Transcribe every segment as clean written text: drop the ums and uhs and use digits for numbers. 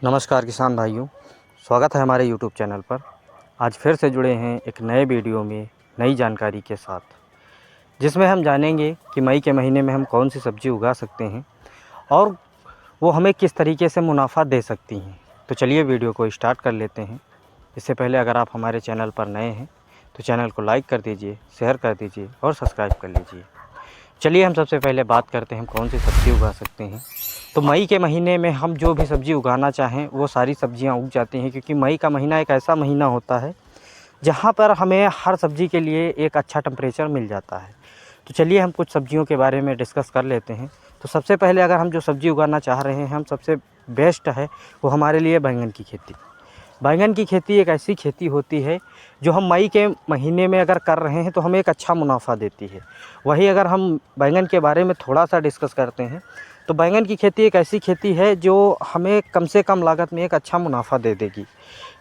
नमस्कार किसान भाइयों, स्वागत है हमारे यूट्यूब चैनल पर। आज फिर से जुड़े हैं एक नए वीडियो में नई जानकारी के साथ, जिसमें हम जानेंगे कि मई के महीने में हम कौन सी सब्ज़ी उगा सकते हैं और वो हमें किस तरीके से मुनाफा दे सकती हैं। तो चलिए वीडियो को स्टार्ट कर लेते हैं। इससे पहले अगर आप हमारे चैनल पर नए हैं तो चैनल को लाइक कर दीजिए, शेयर कर दीजिए और सब्सक्राइब कर लीजिए। चलिए हम सबसे पहले बात करते हैं कौन सी सब्ज़ी उगा सकते हैं। तो मई के महीने में हम जो भी सब्ज़ी उगाना चाहें वो सारी सब्ज़ियां उग जाती हैं, क्योंकि मई का महीना एक ऐसा महीना होता है जहां पर हमें हर सब्ज़ी के लिए एक अच्छा टेम्परेचर मिल जाता है। तो चलिए हम कुछ सब्ज़ियों के बारे में डिस्कस कर लेते हैं। तो सबसे पहले अगर हम जो सब्ज़ी उगाना चाह रहे हैं, हम सबसे बेस्ट है वो हमारे लिए बैंगन की खेती। बैंगन की खेती एक ऐसी खेती होती है जो हम मई के महीने में अगर कर रहे हैं तो हमें एक अच्छा मुनाफा देती है। वहीं अगर हम बैंगन के बारे में थोड़ा सा डिस्कस करते हैं तो बैंगन की खेती एक ऐसी खेती है जो हमें कम से कम लागत में एक अच्छा मुनाफा दे देगी,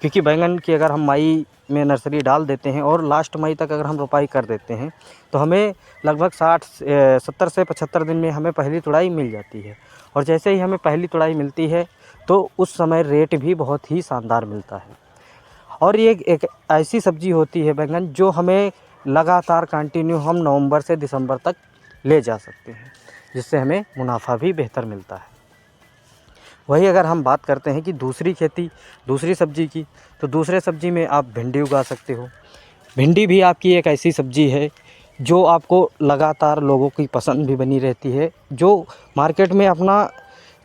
क्योंकि बैंगन की अगर हम मई में नर्सरी डाल देते हैं और लास्ट मई तक अगर हम रोपाई कर देते हैं तो हमें लगभग 70 से 75 दिन में हमें पहली तुड़ाई मिल जाती है। और जैसे ही हमें पहली तुड़ाई मिलती है तो उस समय रेट भी बहुत ही शानदार मिलता है। और ये एक ऐसी सब्ज़ी होती है बैंगन जो हमें लगातार कंटिन्यू हम नवंबर से दिसंबर तक ले जा सकते हैं, जिससे हमें मुनाफा भी बेहतर मिलता है। वही अगर हम बात करते हैं कि दूसरी सब्ज़ी की, तो दूसरे सब्ज़ी में आप भिंडी उगा सकते हो। भिंडी भी आपकी एक ऐसी सब्ज़ी है जो आपको लगातार लोगों की पसंद भी बनी रहती है, जो मार्केट में अपना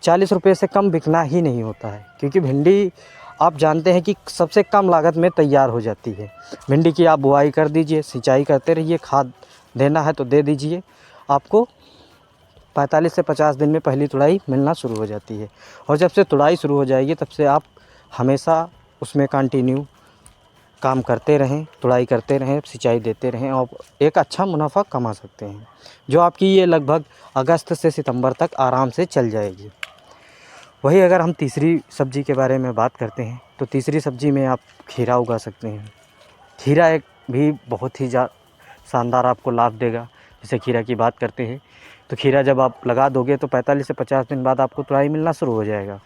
40 रुपये से कम बिकना ही नहीं होता है, क्योंकि भिंडी आप जानते हैं कि सबसे कम लागत में तैयार हो जाती है। भिंडी की आप बुआई कर दीजिए, सिंचाई करते रहिए, खाद देना है तो दे दीजिए, आपको 45 से 50 दिन में पहली तुड़ाई मिलना शुरू हो जाती है। और जब से तुड़ाई शुरू हो जाएगी तब से आप हमेशा उसमें कंटिन्यू काम करते रहें, तुड़ाई करते रहें, सिंचाई देते रहें और एक अच्छा मुनाफा कमा सकते हैं, जो आपकी ये लगभग अगस्त से सितंबर तक आराम से चल जाएगी। वही अगर हम तीसरी सब्ज़ी के बारे में बात करते हैं तो तीसरी सब्ज़ी में आप खीरा उगा सकते हैं। खीरा एक भी बहुत ही शानदार आपको लाभ देगा। जैसे खीरा की बात करते हैं तो खीरा जब आप लगा दोगे तो 45 से 50 दिन बाद आपको तुड़ाई मिलना शुरू हो जाएगा।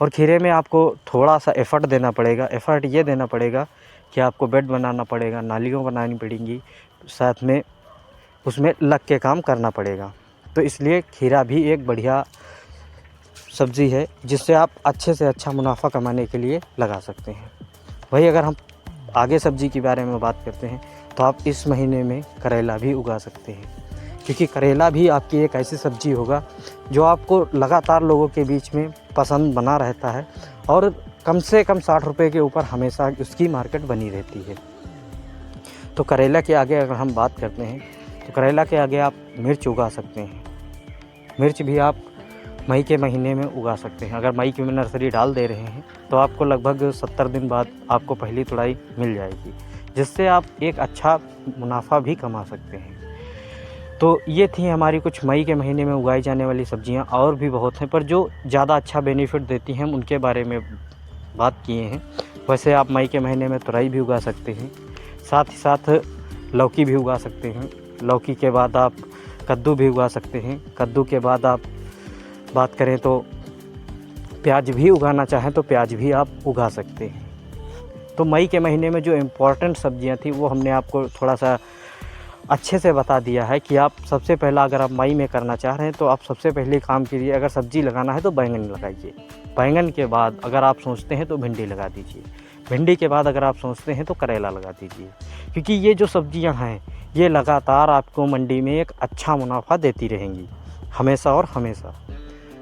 और खीरे में आपको थोड़ा सा एफ़र्ट देना पड़ेगा। एफ़र्ट ये देना पड़ेगा कि आपको बेड बनाना पड़ेगा, नालियों बनानी पड़ेंगी, साथ में उसमें लग के काम करना पड़ेगा। तो इसलिए खीरा भी एक बढ़िया सब्ज़ी है जिससे आप अच्छे से अच्छा मुनाफा कमाने के लिए लगा सकते हैं। वही अगर हम आगे सब्ज़ी के बारे में बात करते हैं तो आप इस महीने में करेला भी उगा सकते हैं, क्योंकि करेला भी आपकी एक ऐसी सब्ज़ी होगा जो आपको लगातार लोगों के बीच में पसंद बना रहता है और कम से कम 60 रुपये के ऊपर हमेशा उसकी मार्केट बनी रहती है। तो करेला के आगे अगर हम बात करते हैं तो करेला के आगे आप मिर्च उगा सकते हैं। मिर्च भी आप मई के महीने में उगा सकते हैं। अगर मई की में नर्सरी डाल दे रहे हैं तो आपको लगभग 70 दिन बाद आपको पहली तुड़ाई मिल जाएगी, जिससे आप एक अच्छा मुनाफा भी कमा सकते हैं। तो ये थी हमारी कुछ मई के महीने में उगाई जाने वाली सब्जियां, और भी बहुत हैं, पर जो ज़्यादा अच्छा बेनिफिट देती हैं हम उनके बारे में बात किए हैं। वैसे आप मई के महीने में तुरई भी उगा सकते हैं, साथ ही साथ लौकी भी उगा सकते हैं। लौकी के बाद आप कद्दू भी उगा सकते हैं। कद्दू के बाद आप बात करें तो प्याज भी उगाना चाहें तो प्याज भी आप उगा सकते हैं। तो मई के महीने में जो इम्पोर्टेंट सब्जियां थी वो हमने आपको थोड़ा सा अच्छे से बता दिया है कि आप सबसे पहला अगर आप मई में करना चाह रहे हैं तो आप सबसे पहले काम कीजिए, अगर सब्ज़ी लगाना है तो बैंगन लगाइए। बैंगन के बाद अगर आप सोचते हैं तो भिंडी लगा दीजिए। भिंडी के बाद अगर आप सोचते हैं तो करेला लगा दीजिए, क्योंकि ये जो सब्जियां हैं ये लगातार आपको मंडी में एक अच्छा मुनाफा देती रहेंगी, हमेशा और हमेशा।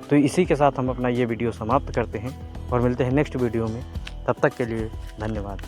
तो इसी के साथ हम अपना ये वीडियो समाप्त करते हैं और मिलते हैं नेक्स्ट वीडियो में। तब तक के लिए धन्यवाद।